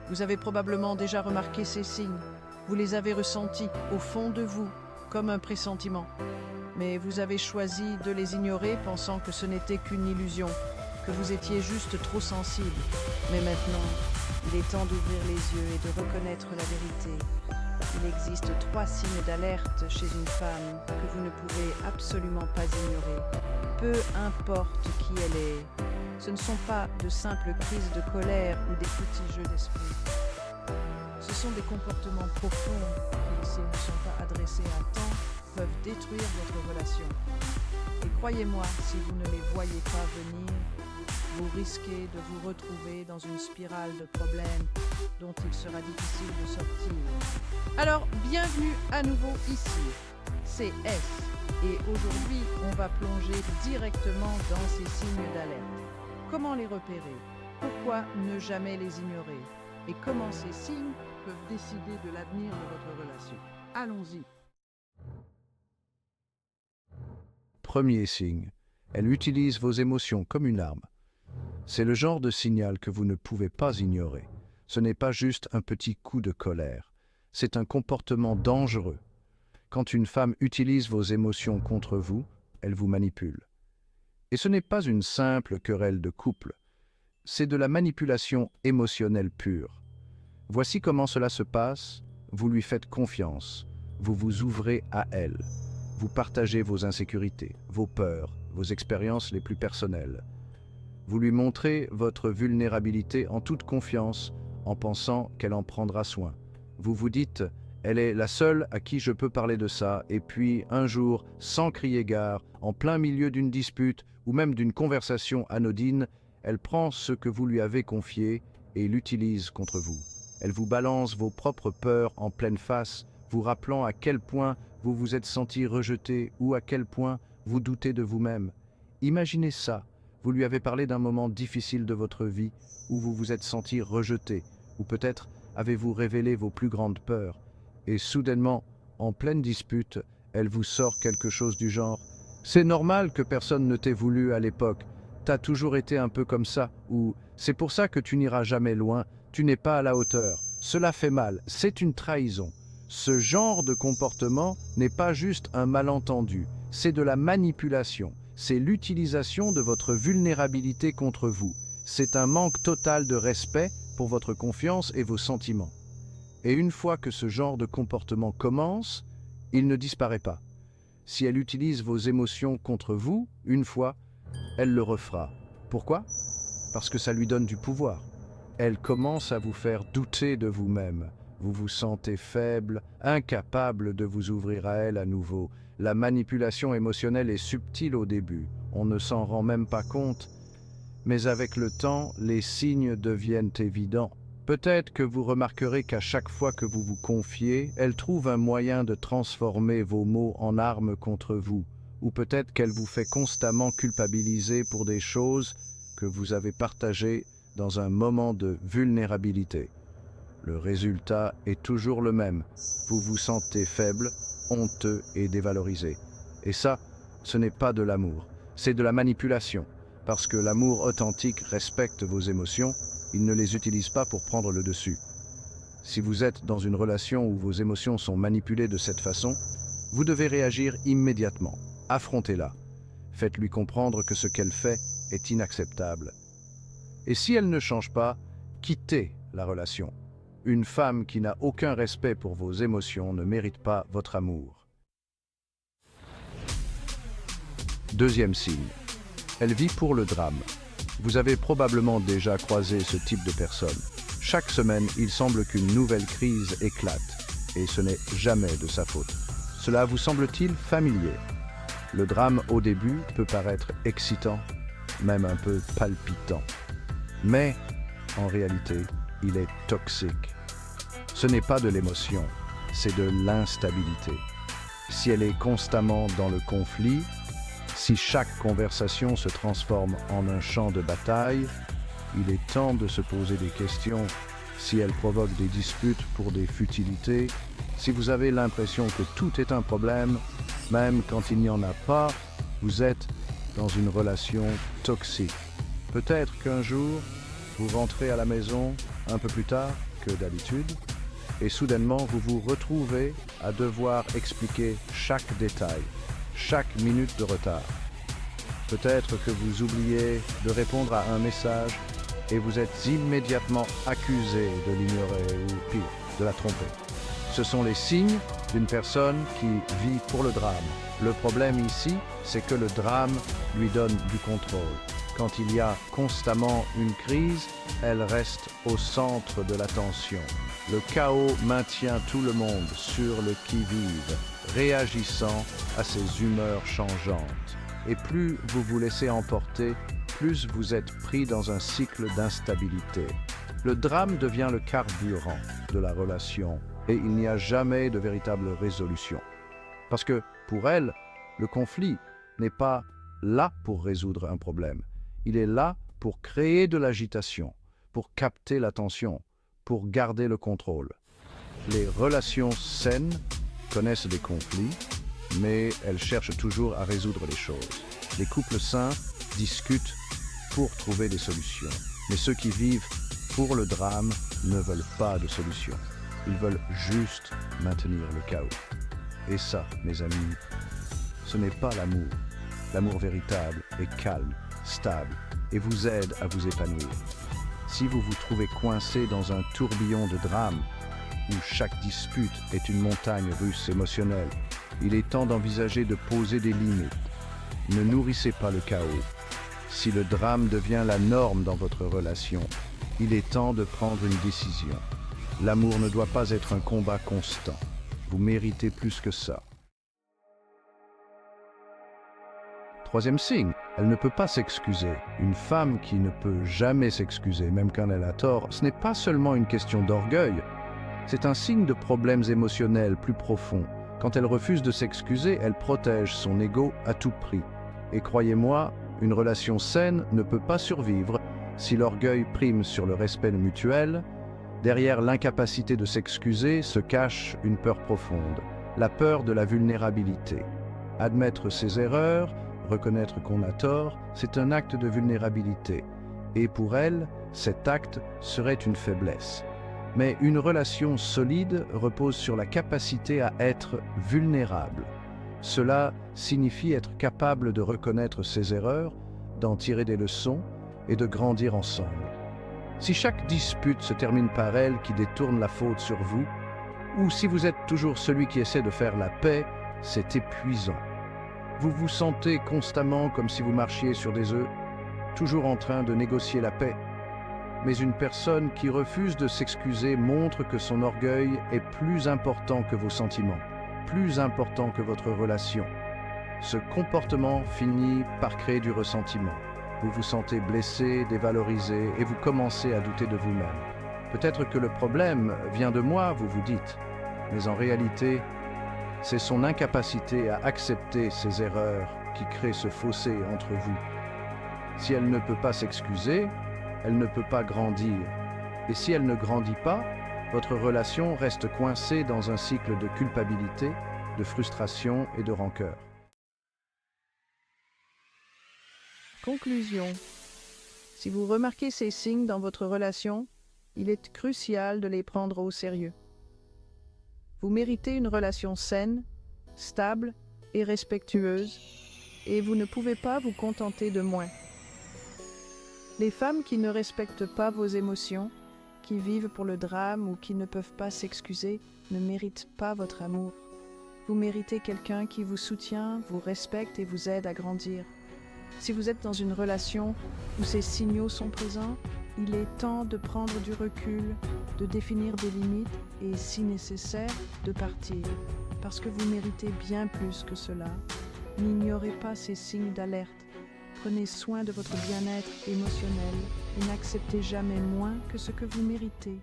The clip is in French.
Vous avez probablement déjà remarqué ces signes. Vous les avez ressentis au fond de vous, comme un pressentiment. Mais vous avez choisi de les ignorer pensant que ce n'était qu'une illusion, que vous étiez juste trop sensible. Mais maintenant, il est temps d'ouvrir les yeux et de reconnaître la vérité. Il existe 3 signes d'alerte chez une femme que vous ne pouvez absolument pas ignorer. Peu importe qui elle est, ce ne sont pas de simples crises de colère ou des petits jeux d'esprit. Ce sont des comportements profonds qui, s'ils ne sont pas adressés à temps, peuvent détruire votre relation. Et croyez-moi, si vous ne les voyez pas venir, vous risquez de vous retrouver dans une spirale de problèmes dont il sera difficile de sortir. Alors, bienvenue à nouveau ici. C'est S. Et aujourd'hui, on va plonger directement dans ces signes d'alerte. Comment les repérer? Pourquoi ne jamais les ignorer? Et comment ces signes peuvent décider de l'avenir de votre relation? Allons-y. Premier signe, elle utilise vos émotions comme une arme. C'est le genre de signal que vous ne pouvez pas ignorer. Ce n'est pas juste un petit coup de colère. C'est un comportement dangereux. Quand une femme utilise vos émotions contre vous, elle vous manipule. Et ce n'est pas une simple querelle de couple. C'est de la manipulation émotionnelle pure. Voici comment cela se passe. Vous lui faites confiance. Vous vous ouvrez à elle. Vous partagez vos insécurités, vos peurs, vos expériences les plus personnelles. Vous lui montrez votre vulnérabilité en toute confiance, en pensant qu'elle en prendra soin. Vous vous dites, elle est la seule à qui je peux parler de ça, et puis un jour, sans crier gare, en plein milieu d'une dispute ou même d'une conversation anodine, elle prend ce que vous lui avez confié et l'utilise contre vous. Elle vous balance vos propres peurs en pleine face, vous rappelant à quel point vous vous êtes senti rejeté ou à quel point vous doutez de vous-même. Imaginez ça. Vous lui avez parlé d'un moment difficile de votre vie où vous vous êtes senti rejeté, ou peut-être avez-vous révélé vos plus grandes peurs. Et soudainement, en pleine dispute, elle vous sort quelque chose du genre « C'est normal que personne ne t'ait voulu à l'époque, t'as toujours été un peu comme ça » ou « C'est pour ça que tu n'iras jamais loin, tu n'es pas à la hauteur, cela fait mal, c'est une trahison ». Ce genre de comportement n'est pas juste un malentendu, c'est de la manipulation. C'est l'utilisation de votre vulnérabilité contre vous. C'est un manque total de respect pour votre confiance et vos sentiments. Et une fois que ce genre de comportement commence, il ne disparaît pas. Si elle utilise vos émotions contre vous, une fois, elle le refera. Pourquoi? Parce que ça lui donne du pouvoir. Elle commence à vous faire douter de vous-même. Vous vous sentez faible, incapable de vous ouvrir à elle à nouveau. La manipulation émotionnelle est subtile au début, on ne s'en rend même pas compte, mais avec le temps, les signes deviennent évidents. Peut-être que vous remarquerez qu'à chaque fois que vous vous confiez, elle trouve un moyen de transformer vos mots en armes contre vous, ou peut-être qu'elle vous fait constamment culpabiliser pour des choses que vous avez partagées dans un moment de vulnérabilité. Le résultat est toujours le même, vous vous sentez faible, honteux et dévalorisé. Et ça, ce n'est pas de l'amour, c'est de la manipulation. Parce que l'amour authentique respecte vos émotions, il ne les utilise pas pour prendre le dessus. Si vous êtes dans une relation où vos émotions sont manipulées de cette façon, vous devez réagir immédiatement. Affrontez-la. Faites-lui comprendre que ce qu'elle fait est inacceptable. Et si elle ne change pas, quittez la relation. Une femme qui n'a aucun respect pour vos émotions ne mérite pas votre amour. Deuxième signe. Elle vit pour le drame. Vous avez probablement déjà croisé ce type de personne. Chaque semaine, il semble qu'une nouvelle crise éclate, et ce n'est jamais de sa faute. Cela vous semble-t-il familier? Le drame au début peut paraître excitant, même un peu palpitant. Mais, en réalité, il est toxique. Ce n'est pas de l'émotion, c'est de l'instabilité. Si elle est constamment dans le conflit, si chaque conversation se transforme en un champ de bataille, il est temps de se poser des questions. Si elle provoque des disputes pour des futilités, si vous avez l'impression que tout est un problème, même quand il n'y en a pas, vous êtes dans une relation toxique. Peut-être qu'un jour, Vous rentrez à la maison un peu plus tard que d'habitude et soudainement vous vous retrouvez à devoir expliquer chaque détail, chaque minute de retard. Peut-être que vous oubliez de répondre à un message et vous êtes immédiatement accusé de l'ignorer ou pire, de la tromper. Ce sont les signes d'une personne qui vit pour le drame. Le problème ici, c'est que le drame lui donne du contrôle. Quand il y a constamment une crise, elle reste au centre de l'attention. Le chaos maintient tout le monde sur le qui-vive, réagissant à ses humeurs changeantes. Et plus vous vous laissez emporter, plus vous êtes pris dans un cycle d'instabilité. Le drame devient le carburant de la relation et il n'y a jamais de véritable résolution. Parce que pour elle, le conflit n'est pas là pour résoudre un problème. Il est là pour créer de l'agitation, pour capter l'attention, pour garder le contrôle. Les relations saines connaissent des conflits, mais elles cherchent toujours à résoudre les choses. Les couples sains discutent pour trouver des solutions. Mais ceux qui vivent pour le drame ne veulent pas de solution. Ils veulent juste maintenir le chaos. Et ça, mes amis, ce n'est pas l'amour. L'amour véritable est calme, stable et vous aide à vous épanouir. Si vous vous trouvez coincé dans un tourbillon de drame où chaque dispute est une montagne russe émotionnelle, il est temps d'envisager de poser des limites. Ne nourrissez pas le chaos. Si le drame devient la norme dans votre relation, il est temps de prendre une décision. L'amour ne doit pas être un combat constant. Vous méritez plus que ça. Troisième signe, elle ne peut pas s'excuser. Une femme qui ne peut jamais s'excuser, même quand elle a tort, ce n'est pas seulement une question d'orgueil. C'est un signe de problèmes émotionnels plus profonds. Quand elle refuse de s'excuser, elle protège son ego à tout prix. Et croyez-moi, une relation saine ne peut pas survivre si l'orgueil prime sur le respect mutuel. Derrière l'incapacité de s'excuser se cache une peur profonde, la peur de la vulnérabilité. Admettre ses erreurs, reconnaître qu'on a tort, c'est un acte de vulnérabilité. Et pour elle, cet acte serait une faiblesse. Mais une relation solide repose sur la capacité à être vulnérable. Cela signifie être capable de reconnaître ses erreurs, d'en tirer des leçons et de grandir ensemble. Si chaque dispute se termine par elle qui détourne la faute sur vous, ou si vous êtes toujours celui qui essaie de faire la paix, c'est épuisant. Vous vous sentez constamment comme si vous marchiez sur des œufs, toujours en train de négocier la paix. Mais une personne qui refuse de s'excuser montre que son orgueil est plus important que vos sentiments, plus important que votre relation. Ce comportement finit par créer du ressentiment. Vous vous sentez blessé, dévalorisé et vous commencez à douter de vous-même. Peut-être que le problème vient de moi, vous vous dites, mais en réalité, c'est son incapacité à accepter ses erreurs qui crée ce fossé entre vous. Si elle ne peut pas s'excuser, elle ne peut pas grandir. Et si elle ne grandit pas, votre relation reste coincée dans un cycle de culpabilité, de frustration et de rancœur. Conclusion. Si vous remarquez ces signes dans votre relation, il est crucial de les prendre au sérieux. Vous méritez une relation saine, stable et respectueuse, et vous ne pouvez pas vous contenter de moins. Les femmes qui ne respectent pas vos émotions, qui vivent pour le drame ou qui ne peuvent pas s'excuser, ne méritent pas votre amour. Vous méritez quelqu'un qui vous soutient, vous respecte et vous aide à grandir. Si vous êtes dans une relation où ces signaux sont présents, il est temps de prendre du recul, de définir des limites et, si nécessaire, de partir. Parce que vous méritez bien plus que cela. N'ignorez pas ces signes d'alerte. Prenez soin de votre bien-être émotionnel et n'acceptez jamais moins que ce que vous méritez.